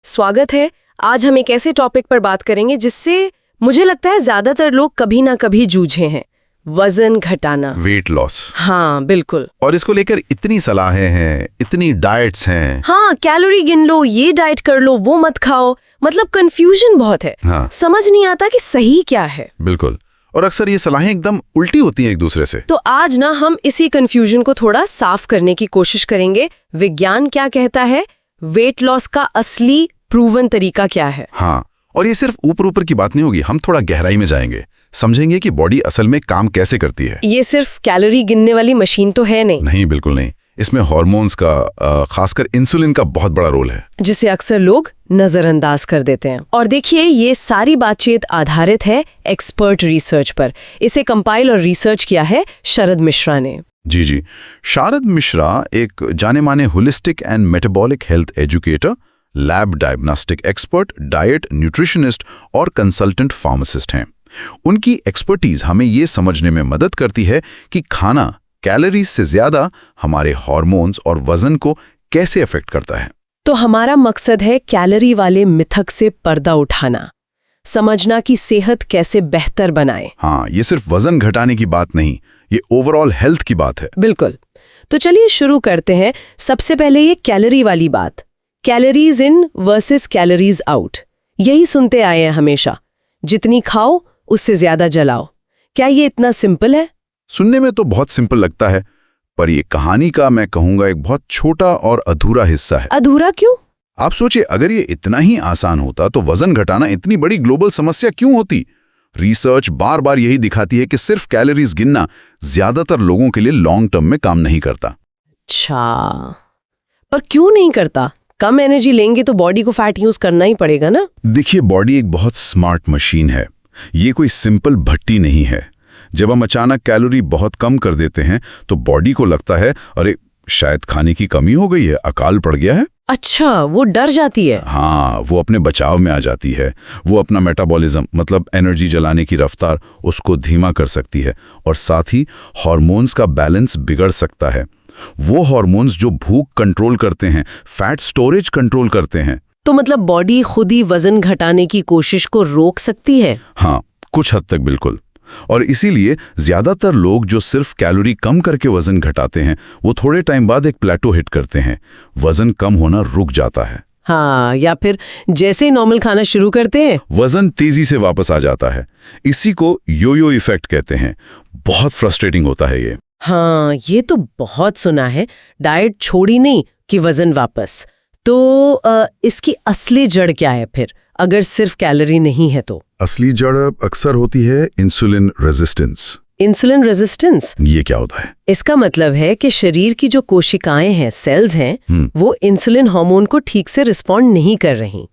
स्वागत है। आज हम एक ऐसे टॉपिक पर बात करेंगे जिससे मुझे लगता है ज्यादातर लोग कभी ना कभी जूझे हैं, वजन घटाना, वेट लॉस। हाँ बिल्कुल। और इसको लेकर इतनी सलाहें हैं, इतनी डाइट्स हैं। हाँ, कैलोरी गिन लो, ये डाइट कर लो, वो मत खाओ, मतलब कंफ्यूजन बहुत है। हाँ। समझ नहीं आता कि सही क्या है। बिल्कुल। और अक्सर ये सलाहें एकदम उल्टी होती हैं एक दूसरे से। तो आज ना हम इसी कंफ्यूजन को थोड़ा साफ करने की कोशिश करेंगे। विज्ञान क्या कहता है, वेट लॉस का असली प्रूवन तरीका क्या है। हाँ, और ये सिर्फ ऊपर ऊपर की बात नहीं होगी, हम थोड़ा गहराई में जाएंगे, समझेंगे कि बॉडी असल में काम कैसे करती है। ये सिर्फ कैलोरी गिनने वाली मशीन तो है नहीं। नहीं, बिल्कुल नहीं। इसमें हार्मोन्स का, खासकर इंसुलिन का बहुत बड़ा रोल है, जिसे अक्सर लोग नजरअंदाज कर देते हैं। और देखिए, ये सारी बातचीत आधारित है एक्सपर्ट रिसर्च पर। इसे कंपाइल और रिसर्च किया है शरद मिश्रा ने। जी। शारद मिश्रा एक जाने माने holistic and metabolic health educator, lab diagnostic expert, diet nutritionist और कंसल्टेंट फार्मासिस्ट हैं। उनकी एक्सपर्टीज हमें ये समझने में मदद करती है कि खाना कैलोरीज से ज्यादा हमारे हार्मोन्स और वजन को कैसे अफेक्ट करता है। तो हमारा मकसद है कैलोरी वाले मिथक से पर्दा उठाना, समझना कि सेहत कैसे बेहतर बनाए। हाँ, ये सिर्फ वजन घटाने की बात नहीं, ये ओवरऑल हेल्थ की बात है। बिल्कुल। तो चलिए शुरू करते हैं। सबसे पहले ये कैलोरी वाली बात, calories in versus calories out. यही सुनते आए हैं हमेशा, जितनी खाओ उससे ज्यादा जलाओ। क्या ये इतना सिंपल है? सुनने में तो बहुत सिंपल लगता है, पर ये कहानी का मैं कहूंगा एक बहुत छोटा और अधूरा हिस्सा है। अधूरा क्यों? आप सोचिए, अगर ये इतना ही आसान होता तो वजन घटाना इतनी बड़ी ग्लोबल समस्या क्यों होती। रिसर्च बार बार यही दिखाती है कि सिर्फ कैलोरीज गिनना ज्यादातर लोगों के लिए लॉन्ग टर्म में काम नहीं करता। अच्छा, पर क्यों नहीं करता? कम एनर्जी लेंगे तो बॉडी को फैट यूज करना ही पड़ेगा ना। देखिए, बॉडी एक बहुत स्मार्ट मशीन है, ये कोई सिंपल भट्टी नहीं है। जब हम अचानक कैलोरी बहुत कम कर देते हैं तो बॉडी को लगता है अरे शायद खाने की कमी हो गई है, अकाल पड़ गया है। अच्छा, वो डर जाती है। हाँ, वो अपने बचाव में आ जाती है। वो अपना मेटाबॉलिज्म मतलब एनर्जी जलाने की रफ्तार उसको धीमा कर सकती है, और साथ ही हार्मोन्स का बैलेंस बिगड़ सकता है। वो हार्मोन्स जो भूख कंट्रोल करते हैं, फैट स्टोरेज कंट्रोल करते हैं। तो मतलब बॉडी खुद ही वजन घटाने की कोशिश को रोक सकती है। हाँ, कुछ हद तक बिल्कुल। और इसीलिए ज्यादातर लोग जो सिर्फ कैलोरी कम करके वजन घटाते हैं, वो थोड़े टाइम बाद एक प्लेटो हिट करते हैं, वजन कम होना रुक जाता है। हाँ, या फिर जैसे ही नॉर्मल खाना शुरू करते हैं, वजन तेजी से वापस आ जाता है। इसी को योयो इफेक्ट कहते हैं। बहुत फ्रस्ट्रेटिंग होता है ये। हाँ, ये तो बहुत सुना है। डाइट छोड़ी नहीं कि वजन वापस। तो इसकी असली जड़ क्या है फिर, अगर सिर्फ कैलोरी नहीं है तो? असली जड़ अक्सर होती है इंसुलिन रेजिस्टेंस। Insulin resistance? ये क्या होता है? इसका मतलब है कि शरीर की जो कोशिकाएं हैं, सेल्स हैं, वो इंसुलिन हार्मोन को ठीक से रिस्पॉन्ड नहीं कर रही।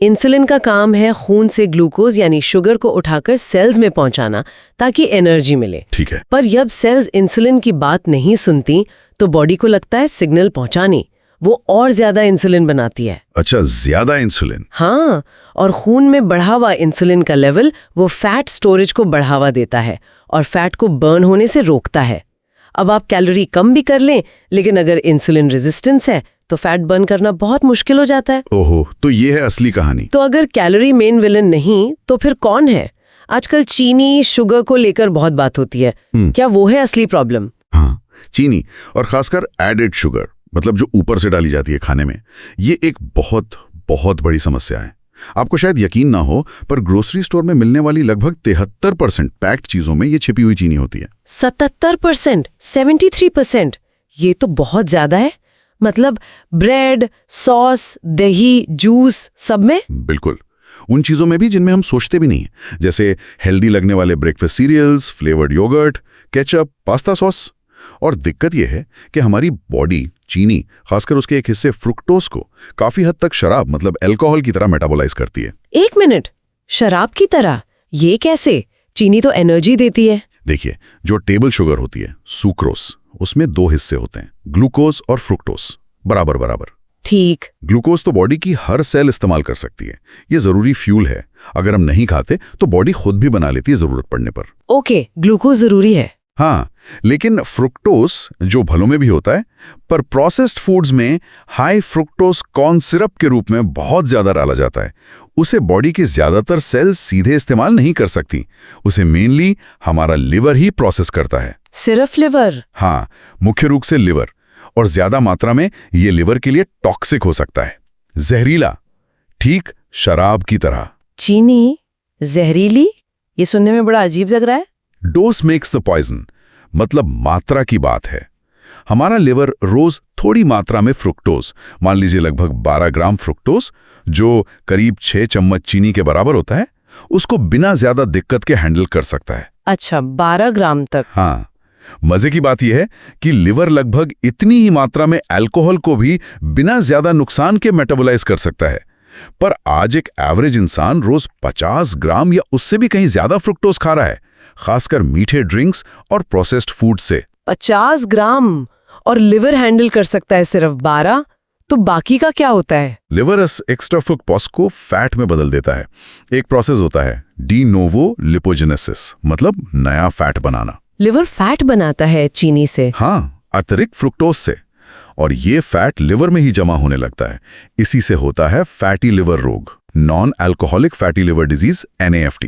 इंसुलिन का काम है खून से ग्लूकोज यानी शुगर को उठाकर सेल्स में पहुंचाना ताकि एनर्जी मिले। ठीक है। पर जब सेल्स इंसुलिन की बात नहीं सुनती तो बॉडी को लगता है सिग्नल पहुंचानी, वो और ज्यादा इंसुलिन बनाती है। अच्छा, ज्यादा इंसुलिन? हाँ, और खून में बढ़ा हुआ इंसुलिन का लेवल वो फैट स्टोरेज को बढ़ावा देता है और फैट को बर्न होने से रोकता है। अब आप कैलोरी कम भी कर लें, लेकिन अगर इंसुलिन रेजिस्टेंस है तो फैट बर्न करना बहुत मुश्किल हो जाता है। ओहो, तो ये है असली कहानी। तो अगर कैलोरी मेन विलन नहीं तो फिर कौन है? आजकल चीनी, शुगर को लेकर बहुत बात होती है। क्या वो है असली प्रॉब्लम? हाँ, चीनी, और खासकर एडेड शुगर, मतलब जो ऊपर से डाली जाती है खाने में, ये एक बहुत बहुत बड़ी समस्या है। आपको शायद यकीन ना हो, पर ग्रोसरी स्टोर में मिलने वाली लगभग 73% पैक्ड चीजों में ये छिपी हुई चीनी होती है। 77%? 73%? ये तो बहुत ज्यादा है। मतलब ब्रेड, सॉस, दही, जूस, सब में? बिल्कुल, उन चीजों में भी जिनमें हम सोचते भी नहीं, जैसे हेल्दी लगने वाले breakfast cereals, flavoured yogurt, ketchup, pasta sauce. और दिक्कत यह है कि हमारी बॉडी चीनी, खासकर उसके एक हिस्से फ्रुक्टोज को काफी हद तक शराब मतलब अल्कोहल की तरह मेटाबोलाइज करती है। एक मिनट, शराब की तरह? ये कैसे? चीनी तो एनर्जी देती है। देखिए, जो टेबल शुगर होती है, सुक्रोस, उसमें दो हिस्से होते हैं, ग्लूकोज और फ्रुक्टोज, बराबर बराबर। ठीक। ग्लूकोज तो बॉडी की हर सेल इस्तेमाल कर सकती है, ये जरूरी फ्यूल है। अगर हम नहीं खाते तो बॉडी खुद भी बना लेती है जरूरत पड़ने पर। ओके, ग्लूकोज जरूरी है। हाँ, लेकिन फ्रुक्टोस जो फलों में भी होता है, पर प्रोसेस्ड फूड्स में हाई फ्रुक्टोस कॉर्न सिरप के रूप में बहुत ज्यादा डाला जाता है। उसे बॉडी की ज्यादातर सेल्स सीधे इस्तेमाल नहीं कर सकती। उसे मेनली हमारा लिवर ही प्रोसेस करता है। सिर्फ लिवर? हाँ, मुख्य रूप से लिवर, और ज्यादा मात्रा में ये लिवर के लिए टॉक्सिक हो सकता है, जहरीला, ठीक शराब की तरह। चीनी जहरीली? ये सुनने में बड़ा अजीब लग रहा है। डोज मेक्स द पॉइजन, मतलब मात्रा की बात है। हमारा लिवर रोज थोड़ी मात्रा में फ्रुक्टोज, मान लीजिए लगभग 12 ग्राम फ्रुक्टोज, जो करीब 6 चम्मच चीनी के बराबर होता है, उसको बिना ज्यादा दिक्कत के हैंडल कर सकता है। अच्छा, 12 ग्राम तक? हाँ, मजे की बात यह है कि लिवर लगभग इतनी ही मात्रा में अल्कोहल को भी बिना ज्यादा नुकसान के मेटाबोलाइज कर सकता है। पर आज एक एवरेज इंसान रोज 50 ग्राम या उससे भी कहीं ज्यादा फ्रुक्टोज खा रहा है, खासकर मीठे ड्रिंक्स और प्रोसेस्ड फूड से। 50 ग्राम? और लिवर हैंडल कर सकता है सिर्फ 12? तो बाकी का क्या होता है? लिवर इस एक्स्ट्रा फ्रुक्टोज को फैट में बदल देता है। एक प्रोसेस होता है डी नोवो लिपोजेनेसिस, मतलब नया फैट बनाना। लिवर फैट बनाता है चीनी से? हाँ, अतिरिक्त फ्रुक्टोज से। और ये फैट लिवर में ही जमा होने लगता है। इसी से होता है फैटी लिवर रोग, non alcoholic fatty liver disease, NAFT,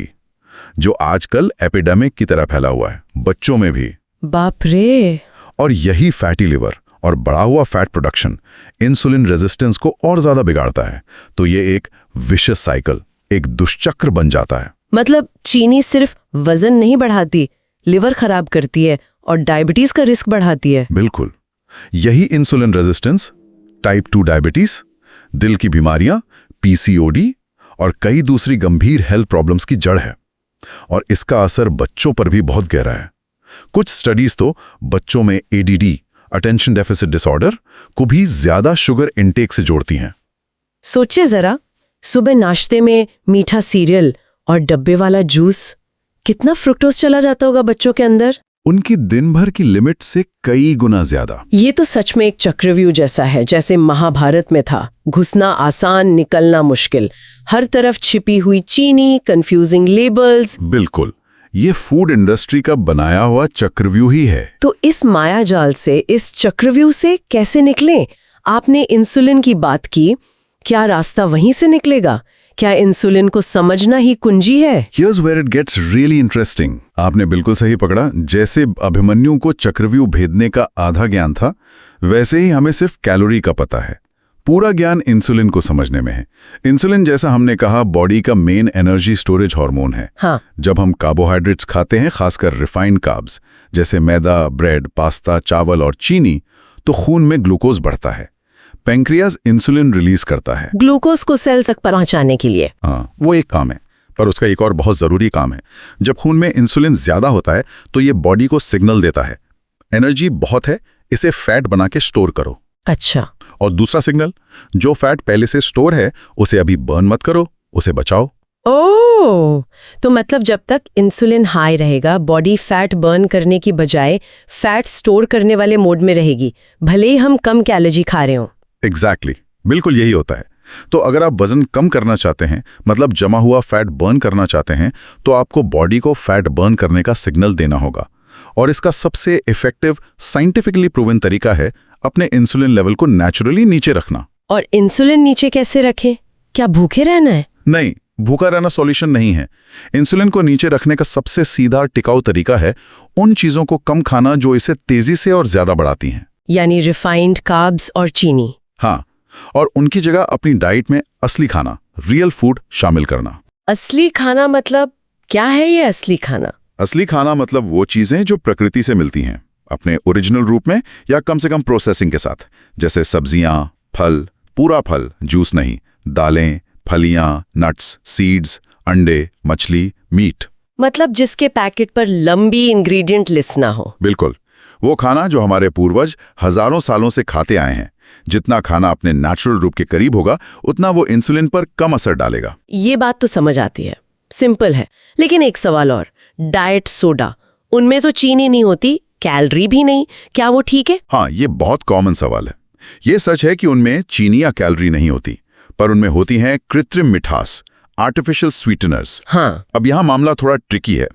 जो आजकल एपिडेमिक की तरह फैला हुआ है, बच्चों में भी। बाप रे! और यही फैटी लिवर और बढ़ा हुआ फैट प्रोडक्शन इंसुलिन रेजिस्टेंस को और ज्यादा बिगाड़ता है। तो ये एक विशियस साइकिल, एक दुष्चक्र बन जाता है। मतलब चीनी सिर्फ वजन नहीं बढ़ाती, लिवर खराब करती है और डायबिटीज का रिस्क बढ़ाती है। बिल्कुल, यही इंसुलिन रेजिस्टेंस, टाइप 2 डायबिटीज, दिल की बीमारियां, PCOD और कई दूसरी गंभीर हेल्थ प्रॉब्लम्स की जड़ है। और इसका असर बच्चों पर भी बहुत गहरा है। कुछ स्टडीज तो बच्चों में ADD, अटेंशन डेफिसिट डिसऑर्डर, को भी ज्यादा शुगर इंटेक से जोड़ती हैं। सोचिए जरा, सुबह नाश्ते में मीठा सीरियल और डब्बे वाला जूस, कितना फ्रुक्टोज चला जाता होगा बच्चों के अंदर। उनकी दिन भर की लिमिट से कई गुना ज्यादा। ये तो सच में एक चक्रव्यूह जैसा है, जैसे महाभारत में था, घुसना आसान, निकलना मुश्किल। हर तरफ छिपी हुई चीनी, कंफ्यूजिंग लेबल्स। बिल्कुल, ये फूड इंडस्ट्री का बनाया हुआ चक्रव्यूह ही है। तो इस मायाजाल से, इस चक्रव्यूह से कैसे निकलें? आपने इंसुलिन की बात की, क्या रास्ता वहीं से निकलेगा? क्या इंसुलिन को समझना ही कुंजी है? Here's where it gets really interesting. आपने बिल्कुल सही पकड़ा। जैसे अभिमन्यु को चक्रव्यूह भेदने का आधा ज्ञान था, वैसे ही हमें सिर्फ कैलोरी का पता है। पूरा ज्ञान इंसुलिन को समझने में है। इंसुलिन, जैसा हमने कहा, बॉडी का मेन एनर्जी स्टोरेज हार्मोन है। हाँ। जब हम कार्बोहाइड्रेट्स खाते हैं, खासकर रिफाइंड कार्ब्स जैसे मैदा, ब्रेड, पास्ता, चावल और चीनी, तो खून में ग्लूकोज बढ़ता है। पैंक्रियाज इंसुलिन रिलीज करता है ग्लूकोज को सेल तक पहुंचाने के लिए। हाँ, वो एक काम है, पर उसका एक और बहुत जरूरी काम है। जब खून में इंसुलिन ज्यादा होता है तो ये बॉडी को सिग्नल देता है, एनर्जी बहुत है, इसे फैट बना के स्टोर करो। अच्छा। और दूसरा सिग्नल, जो फैट पहले से स्टोर है उसे अभी बर्न मत करो, उसे बचाओ। ओह, तो मतलब जब तक इंसुलिन हाई रहेगा, बॉडी फैट बर्न करने की बजाय फैट स्टोर करने वाले मोड में रहेगी, भले ही हम कम कैलोरी खा रहे हों। एग्जैक्टली, बिल्कुल यही होता है। तो अगर आप वजन कम करना चाहते हैं, मतलब जमा हुआ फैट बर्न करना चाहते हैं, तो आपको बॉडी को फैट बर्न करने का सिग्नल देना होगा। और इसका सबसे इफेक्टिव, साइंटिफिकली प्रूवन तरीका है अपने इंसुलिन लेवल को नेचुरली नीचे रखना। और इंसुलिन नीचे कैसे रखें? क्या भूखे रहना है? नहीं, भूखा रहना सॉल्यूशन नहीं है। इंसुलिन को नीचे रखने का सबसे सीधा, टिकाऊ तरीका है उन चीजों को कम खाना जो इसे तेजी से और ज्यादा बढ़ाती हैं, यानी रिफाइंड कार्ब्स और चीनी। हाँ, और उनकी जगह अपनी डाइट में असली खाना, रियल फूड शामिल करना। असली खाना मतलब क्या है ये असली खाना? असली खाना मतलब वो चीजें जो प्रकृति से मिलती हैं, अपने ओरिजिनल रूप में या कम से कम प्रोसेसिंग के साथ, जैसे सब्जियां, फल, पूरा फल, जूस नहीं, दालें, फलियां, नट्स, सीड्स, अंडे, मछली, मीट। मतलब जिसके पैकेट पर लंबी इंग्रेडिएंट लिस्ट ना हो। बिल्कुल, वो खाना जो हमारे पूर्वज हजारों सालों से खाते आए हैं। जितना खाना अपने नेचुरल रूप के करीब होगा, उतना वो इंसुलिन पर कम असर डालेगा। ये बात तो समझ आती है, सिंपल है। लेकिन एक सवाल और, डाइट सोडा, उनमें तो चीनी नहीं होती, कैलोरी भी नहीं, क्या वो ठीक है? हाँ, ये बहुत कॉमन सवाल है। ये सच है कि उनमें चीनी या कैलोरी नहीं होती, पर उनमें होती हैं कृत्रिम मिठास, आर्टिफिशियल स्वीटनर्स। हाँ। अब यहाँ मामला थोड़ा ट्रिकी है।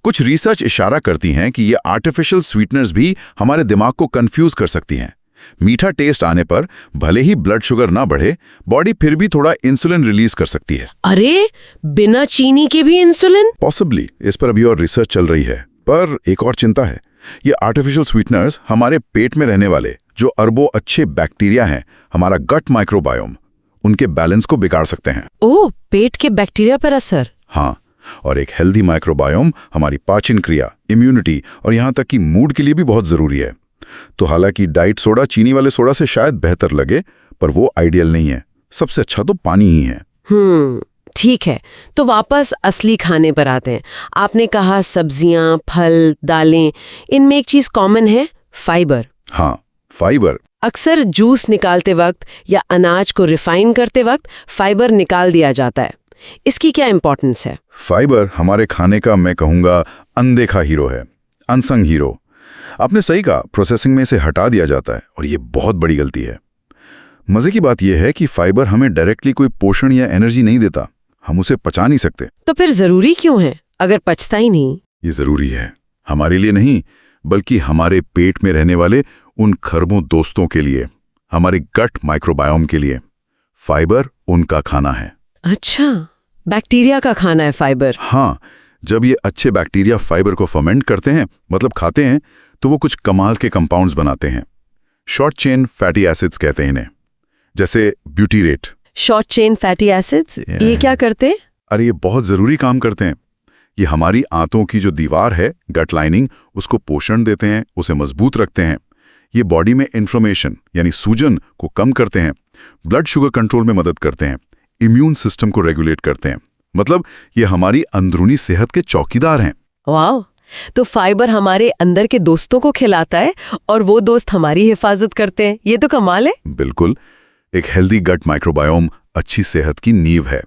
कुछ रिसर्च इशारा करती हैं कि ये आर्टिफिशियल स्वीटनर्स भी हमारे दिमाग को कंफ्यूज कर सकती हैं। मीठा टेस्ट आने पर भले ही ब्लड शुगर ना बढ़े, बॉडी फिर भी थोड़ा इंसुलिन रिलीज कर सकती है। अरे, बिना चीनी के भी इंसुलिन? पॉसिबली, इस पर अभी और रिसर्च चल रही है। पर एक और चिंता है, ये आर्टिफिशियल स्वीटनर्स हमारे पेट में रहने वाले जो अरबों अच्छे बैक्टीरिया हैं, हमारा गट माइक्रोबायोम, उनके बैलेंस को बिगाड़ सकते हैं। ओह, पेट के बैक्टीरिया पर असर? हाँ, और एक हेल्दी माइक्रोबायोम हमारी पाचन क्रिया, इम्यूनिटी और यहाँ तक कि मूड के लिए भी बहुत जरूरी है। तो हालांकि डाइट सोडा चीनी वाले सोडा से शायद बेहतर लगे, पर वो आइडियल नहीं है। सबसे अच्छा तो पानी ही है। ठीक है, तो वापस असली खाने पर आते हैं। आपने कहा सब्जियां, फल, दालें, इनमें एक चीज कॉमन है, फाइबर। हाँ, फाइबर। अक्सर जूस निकालते वक्त या अनाज को रिफाइन करते वक्त फाइबर निकाल दिया जाता है। इसकी क्या इंपॉर्टेंस है? फाइबर हमारे खाने का, मैं कहूँगा, अनदेखा हीरो है, अनसंग हीरो। आपने सही कहा, प्रोसेसिंग में इसे हटा दिया जाता है और ये बहुत बड़ी गलती है। मजे की बात यह है कि फाइबर हमें डायरेक्टली कोई पोषण या एनर्जी नहीं देता, हम उसे पचा नहीं सकते। तो फिर जरूरी क्यों है अगर पचता ही नहीं? ये जरूरी है हमारे लिए नहीं, बल्कि हमारे पेट में रहने वाले उन खरबों दोस्तों के लिए, हमारे गट माइक्रोबायोम के लिए। फाइबर उनका खाना है। अच्छा, बैक्टीरिया का खाना है फाइबर? हाँ, जब ये अच्छे बैक्टीरिया फाइबर को फर्मेंट करते हैं, मतलब खाते हैं, तो वो कुछ कमाल के कंपाउंड्स बनाते हैं। शॉर्ट चेन फैटी एसिड्स कहते हैं इन्हें, जैसे ब्यूटीरेट। शॉर्ट चेन फैटी एसिड्स, ये क्या करते हैं? अरे, ये बहुत जरूरी काम करते हैं। ये हमारी आंतों की जो दीवार है, गट लाइनिंग, उसको पोषण देते हैं, उसे मजबूत रखते हैं। ये बॉडी में इन्फ्लेमेशन यानी सूजन को कम करते हैं, ब्लड शुगर कंट्रोल में मदद करते हैं, इम्यून सिस्टम को रेगुलेट करते हैं। मतलब ये हमारी अंदरूनी सेहत के चौकीदार हैं। वाह, तो फाइबर हमारे अंदर के दोस्तों को खिलाता है और वो दोस्त हमारी हिफाजत करते हैं। ये तो कमाल है। बिल्कुल, एक हेल्दी गट माइक्रोबायोम अच्छी सेहत की नींव है।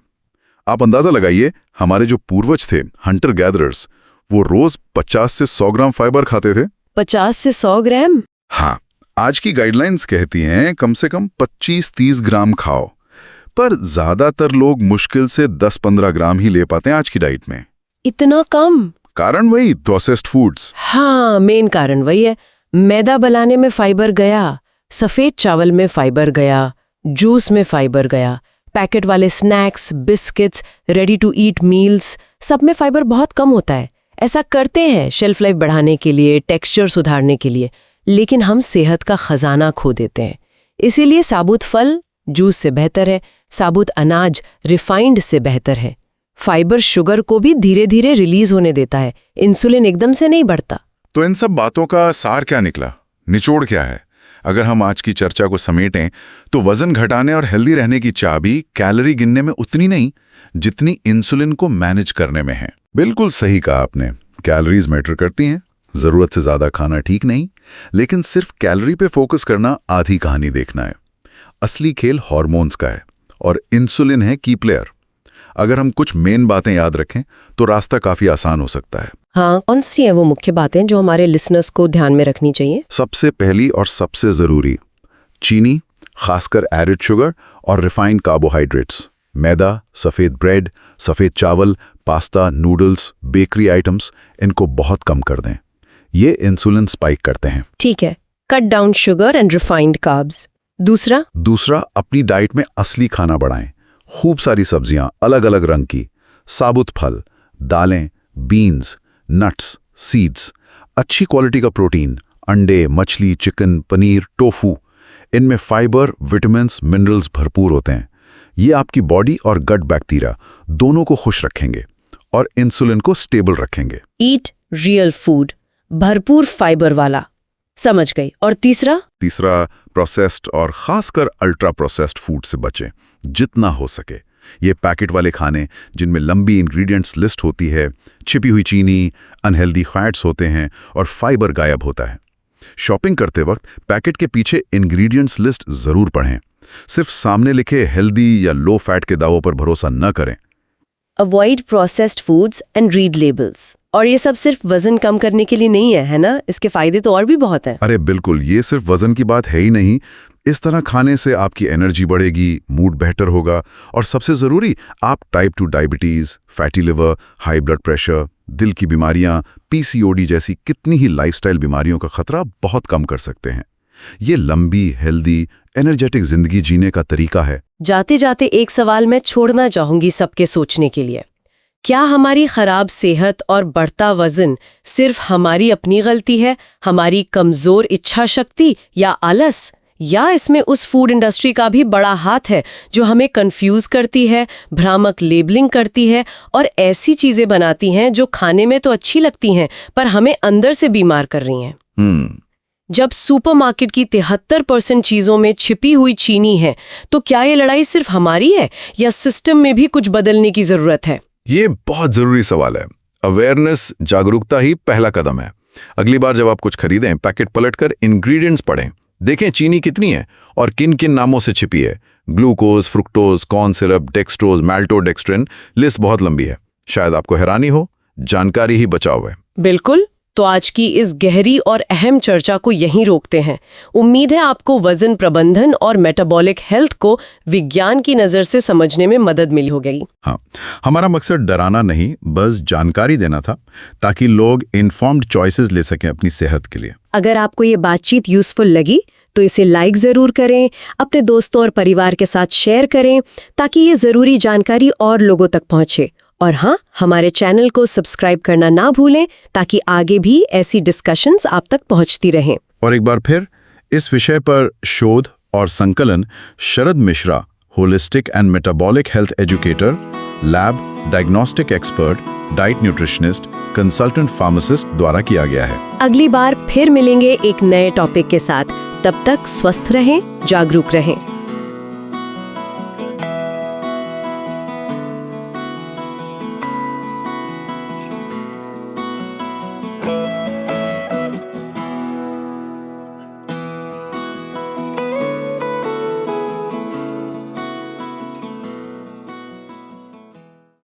आप अंदाजा लगाइए, हमारे जो पूर्वज थे, हंटर गैदरर्स, वो रोज 50 से 100 ग्राम फाइबर खाते थे। 50 से 100 ग्राम? हाँ, आज की गाइडलाइंस कहती हैं कम से कम 25-30 ग्राम खाओ, पर ज्यादातर लोग मुश्किल से 10-15 ग्राम ही ले पाते हैं आज की डाइट में। इतना कम? कारण वही प्रोसेस्ड फूड्स। हाँ, मेन कारण वही है। मैदा बनाने में फाइबर गया, सफेद चावल में फाइबर गया, जूस में फाइबर गया, पैकेट वाले snacks, biscuits, ready to eat meals, सब में फाइबर बहुत कम होता है। ऐसा करते हैं शेल्फ लाइफ बढ़ाने के लिए, टेक्सचर सुधारने के लिए, लेकिन हम सेहत का खजाना खो देते हैं। इसीलिए साबुत फल जूस से बेहतर है, साबुत अनाज रिफाइंड से बेहतर है। फाइबर शुगर को भी धीरे धीरे रिलीज होने देता है, इंसुलिन एकदम से नहीं बढ़ता। तो इन सब बातों का सार क्या निकला, निचोड़ क्या है? अगर हम आज की चर्चा को समेटें तो वजन घटाने और हेल्दी रहने की चाबी कैलोरी गिनने में उतनी नहीं जितनी इंसुलिन को मैनेज करने में है। बिल्कुल सही कहा आपने, कैलोरीज मैटर करती हैं, जरूरत से ज्यादा खाना ठीक नहीं, लेकिन सिर्फ कैलोरी पे फोकस करना आधी कहानी देखना है। असली खेल हार्मोन्स का है और इंसुलिन है की प्लेयर। अगर हम कुछ मेन बातें याद रखें तो रास्ता काफी आसान हो सकता है। हाँ, कौन सी हैं वो मुख्य बातें जो हमारे लिसनर्स को ध्यान में रखनी चाहिए? सबसे पहली और सबसे जरूरी, चीनी, खासकर एडिड शुगर और रिफाइंड कार्बोहाइड्रेट्स, मैदा, सफेद ब्रेड, सफेद चावल, पास्ता, नूडल्स, बेकरी आइटम्स, इनको बहुत कम कर दें। ये इंसुलिन स्पाइक करते हैं। ठीक है, cut down sugar and refined carbs. दूसरा, अपनी डाइट में असली खाना बढ़ाएं। खूब सारी सब्जियां, अलग अलग रंग की, साबुत फल, दालें, बीन्स, नट्स, सीड्स, अच्छी क्वालिटी का प्रोटीन, अंडे, मछली, चिकन, पनीर, टोफू, इनमें फाइबर, विटामिन्स, मिनरल्स भरपूर होते हैं। ये आपकी बॉडी और गट बैक्टीरिया दोनों को खुश रखेंगे और इंसुलिन को स्टेबल रखेंगे। ईट रियल फूड, भरपूर फाइबर वाला। समझ गई। और तीसरा, प्रोसेस्ड और खासकर अल्ट्रा प्रोसेस्ड फूड से बचें जितना हो सके। ये पैकेट वाले खाने जिनमें लंबी इंग्रेडिएंट्स लिस्ट होती है, छिपी हुई चीनी, अनहेल्दी फैट्स होते हैं और फाइबर गायब होता है। शॉपिंग करते वक्त पैकेट के पीछे इंग्रेडिएंट्स लिस्ट जरूर पढ़ें। सिर्फ सामने लिखे हेल्दी या लो फैट के दावों पर भरोसा न करें। Avoid processed foods and read labels. और ये सब सिर्फ वजन कम करने के लिए नहीं है ना? इसके फायदे तो और भी बहुत हैं। अरे बिल्कुल, ये सिर्फ वजन की बात है ही नहीं। इस तरह खाने से आपकी एनर्जी बढ़ेगी, मूड बेहतर होगा और सबसे जरूरी, आप type 2 diabetes, fatty liver, high blood pressure दिल की बीमारियां, पीसीओडी जैसी कितनी ही लाइफस्टाइल बीमारियों का खतरा बहुत कम कर सकते हैं। ये लंबी, हेल्दी, एनर्जेटिक जिंदगी जीने का तरीका है। जाते जाते एक सवाल मैं छोड़ना चाहूंगी सबके सोचने के लिए। क्या हमारी खराब सेहत और बढ़ता वजन सिर्फ हमारी अपनी गलती है, हमारी कमजोर इच्छा शक्ति या आलस, या इसमें उस फूड इंडस्ट्री का भी बड़ा हाथ है जो हमें कंफ्यूज करती है, भ्रामक लेबलिंग करती है और ऐसी चीजें बनाती हैं जो खाने में तो अच्छी लगती हैं पर हमें अंदर से बीमार कर रही हैं। जब सुपरमार्केट की 73% चीजों में छिपी हुई चीनी है, तो क्या ये लड़ाई सिर्फ हमारी है या सिस्टम में भी कुछ बदलने की जरूरत है? ये बहुत जरूरी सवाल है। अवेयरनेस, जागरूकता ही पहला कदम है। अगली बार जब आप कुछ खरीदें, पैकेट पलटकर इंग्रेडिएंट्स पढ़ें। देखें चीनी कितनी है और किन किन नामों से छिपी है। Glucose, fructose, corn syrup, dextrose, maltodextrin, list बहुत लंबी है। शायद आपको हैरानी हो, जानकारी ही बचाव है। बिल्कुल। तो आज की इस गहरी और अहम चर्चा को यहीं रोकते हैं। उम्मीद है आपको वजन प्रबंधन और मेटाबॉलिक हेल्थ को विज्ञान की नज़र से समझने में मदद मिली होगी। हाँ, हमारा मकसद डराना नहीं, बस जानकारी देना था ताकि लोग इन्फॉर्म्ड चॉइसेस ले सकें अपनी सेहत के लिए। अगर आपको ये बातचीत यूजफुल लगी तो इसे लाइक ज़रूर करें, अपने दोस्तों और परिवार के साथ शेयर करें ताकि ये ज़रूरी जानकारी और लोगों तक पहुँचे। और हाँ, हमारे चैनल को सब्सक्राइब करना ना भूलें ताकि आगे भी ऐसी डिस्कशंस आप तक पहुंचती रहें। और एक बार फिर इस विषय पर शोध और संकलन Sharad Mishra, holistic and metabolic health educator, lab diagnostic expert, diet nutritionist, consultant pharmacist द्वारा किया गया है। अगली बार फिर मिलेंगे एक नए टॉपिक के साथ। तब तक स्वस्थ रहें, जागरूक रहें।